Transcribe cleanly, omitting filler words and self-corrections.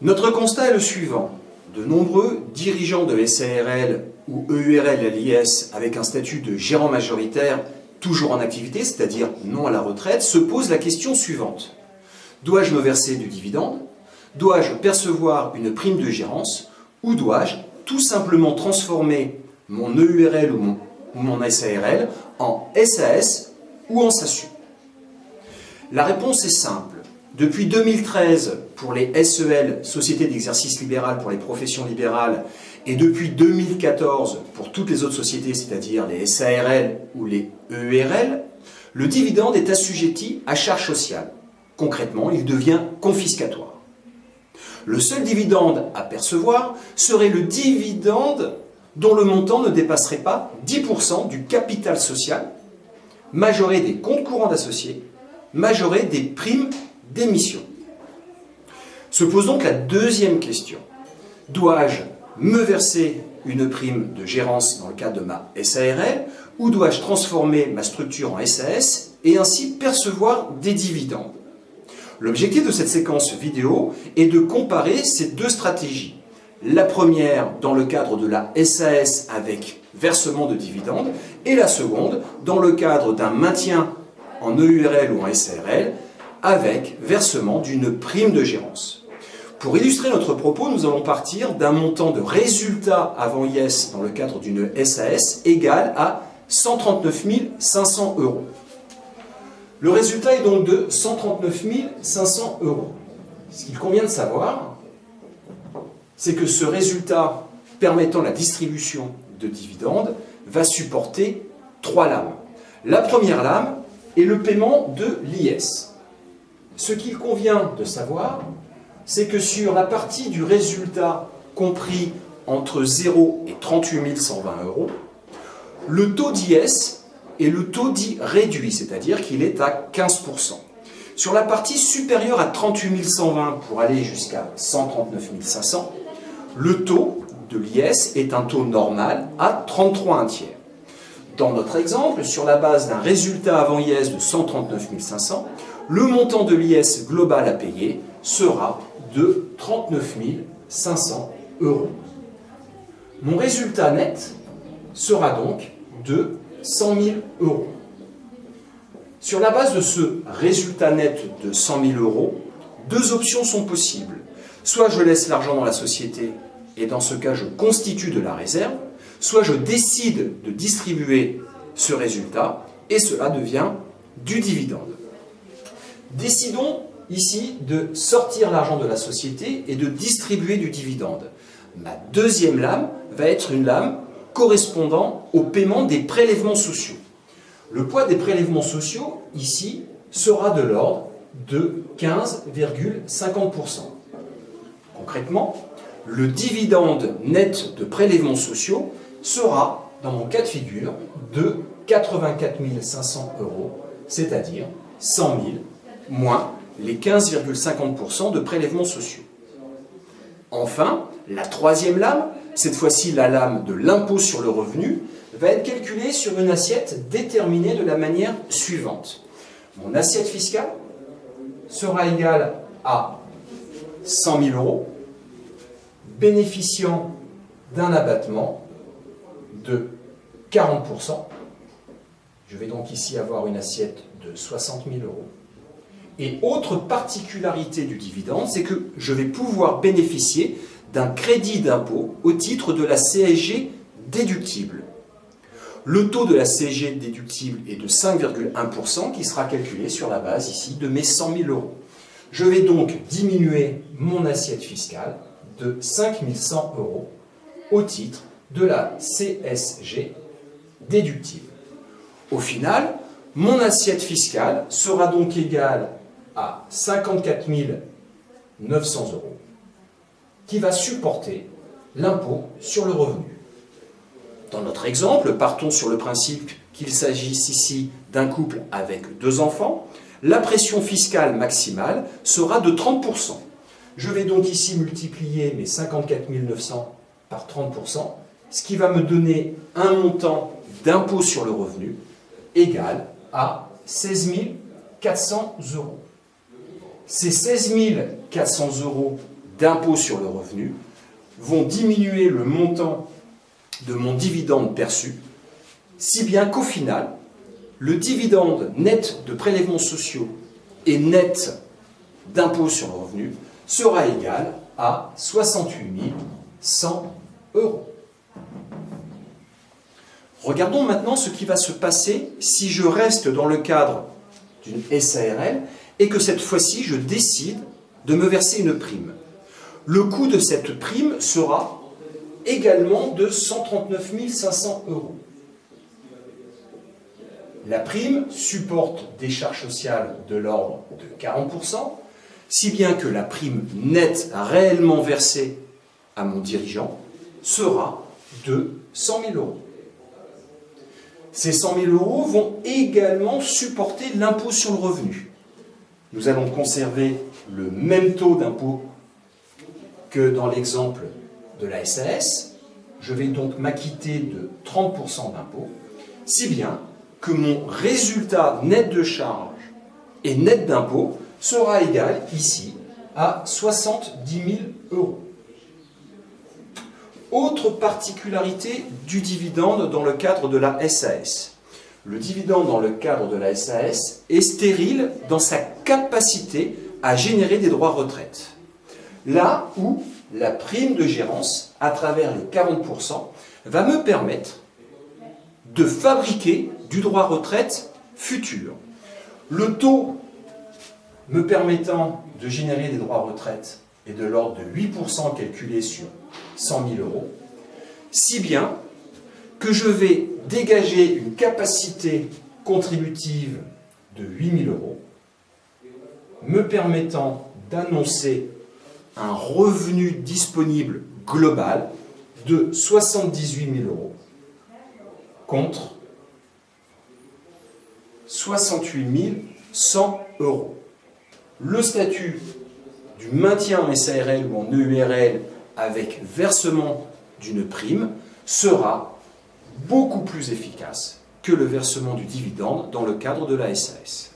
Notre constat est le suivant. De nombreux dirigeants de SARL ou EURL à l'IS avec un statut de gérant majoritaire toujours en activité, c'est-à-dire non à la retraite, se posent la question suivante. Dois-je me verser du dividende? Dois-je percevoir une prime de gérance? Ou dois-je tout simplement transformer mon EURL ou mon SARL en SAS ou en SASU? La réponse est simple. Depuis 2013, pour les SEL, Sociétés d'exercice libéral pour les professions libérales, et depuis 2014, pour toutes les autres sociétés, c'est-à-dire les SARL ou les EURL, le dividende est assujetti à charge sociale. Concrètement, il devient confiscatoire. Le seul dividende à percevoir serait le dividende dont le montant ne dépasserait pas 10% du capital social, majoré des comptes courants d'associés, majoré des primes d'émission. Se pose donc la deuxième question. Dois-je me verser une prime de gérance dans le cadre de ma SARL ou dois-je transformer ma structure en SAS et ainsi percevoir des dividendes? L'objectif de cette séquence vidéo est de comparer ces deux stratégies. La première dans le cadre de la SAS avec versement de dividendes et la seconde dans le cadre d'un maintien en EURL ou en SARL avec versement d'une prime de gérance. Pour illustrer notre propos, nous allons partir d'un montant de résultat avant IS dans le cadre d'une SAS égal à 139 500 €. Le résultat est donc de 139 500 €. Ce qu'il convient de savoir, c'est que ce résultat permettant la distribution de dividendes va supporter trois lames. La première lame est le paiement de l'IS. Ce qu'il convient de savoir, c'est que sur la partie du résultat compris entre 0 et 38 120 €, le taux d'IS est le taux dit réduit, c'est-à-dire qu'il est à 15%. Sur la partie supérieure à 38 120 pour aller jusqu'à 139 500, le taux de l'IS est un taux normal à 33 1/3. Dans notre exemple, sur la base d'un résultat avant IS de 139 500, le montant de l'IS global à payer sera de 39 500 €. Mon résultat net sera donc de 100 000 €. Sur la base de ce résultat net de 100 000 €, deux options sont possibles. Soit je laisse l'argent dans la société et dans ce cas je constitue de la réserve, soit je décide de distribuer ce résultat et cela devient du dividende. Décidons ici de sortir l'argent de la société et de distribuer du dividende. Ma deuxième lame va être une lame correspondant au paiement des prélèvements sociaux. Le poids des prélèvements sociaux, ici, sera de l'ordre de 15,50%. Concrètement, le dividende net de prélèvements sociaux sera, dans mon cas de figure, de 84 500 €, c'est-à-dire 100 000 moins les 15,50% de prélèvements sociaux. Enfin, la troisième lame, cette fois-ci la lame de l'impôt sur le revenu, va être calculée sur une assiette déterminée de la manière suivante. Mon assiette fiscale sera égale à 100 000 €, bénéficiant d'un abattement de 40%. Je vais donc ici avoir une assiette de 60 000 €. Et autre particularité du dividende, c'est que je vais pouvoir bénéficier d'un crédit d'impôt au titre de la CSG déductible. Le taux de la CSG déductible est de 5,1% qui sera calculé sur la base ici de mes 100 000 €. Je vais donc diminuer mon assiette fiscale de 5 100 € au titre de la CSG déductible. Au final, mon assiette fiscale sera donc égale à 54 900 € qui va supporter l'impôt sur le revenu. Dans notre exemple, partons sur le principe qu'il s'agisse ici d'un couple avec 2 enfants. La pression fiscale maximale sera de 30%. Je vais donc ici multiplier mes 54 900 par 30%, ce qui va me donner un montant d'impôt sur le revenu égal à 16 400 €. Ces 16 400 € d'impôt sur le revenu vont diminuer le montant de mon dividende perçu, si bien qu'au final, le dividende net de prélèvements sociaux et net d'impôt sur le revenu sera égal à 68 100 €. Regardons maintenant ce qui va se passer si je reste dans le cadre d'une SARL et que cette fois-ci je décide de me verser une prime. Le coût de cette prime sera également de 139 500 €. La prime supporte des charges sociales de l'ordre de 40%, si bien que la prime nette réellement versée à mon dirigeant sera de 100 000 €. Ces 100 000 € vont également supporter l'impôt sur le revenu. Nous allons conserver le même taux d'impôt que dans l'exemple de la SAS. Je vais donc m'acquitter de 30% d'impôt, si bien que mon résultat net de charge et net d'impôt sera égal ici à 70 000 €. Autre particularité du dividende dans le cadre de la SAS. Le dividende dans le cadre de la SAS est stérile dans sa capacité à générer des droits retraite. Là où la prime de gérance, à travers les 40%, va me permettre de fabriquer du droit retraite futur. Le taux me permettant de générer des droits retraite est de l'ordre de 8% calculé sur 100 000 €, si bien que je vais dégager une capacité contributive de 8 000 €, me permettant d'annoncer un revenu disponible global de 78 000 € contre 68 100 €. Le statut du maintien en SARL ou en EURL avec versement d'une prime sera beaucoup plus efficace que le versement du dividende dans le cadre de la SAS.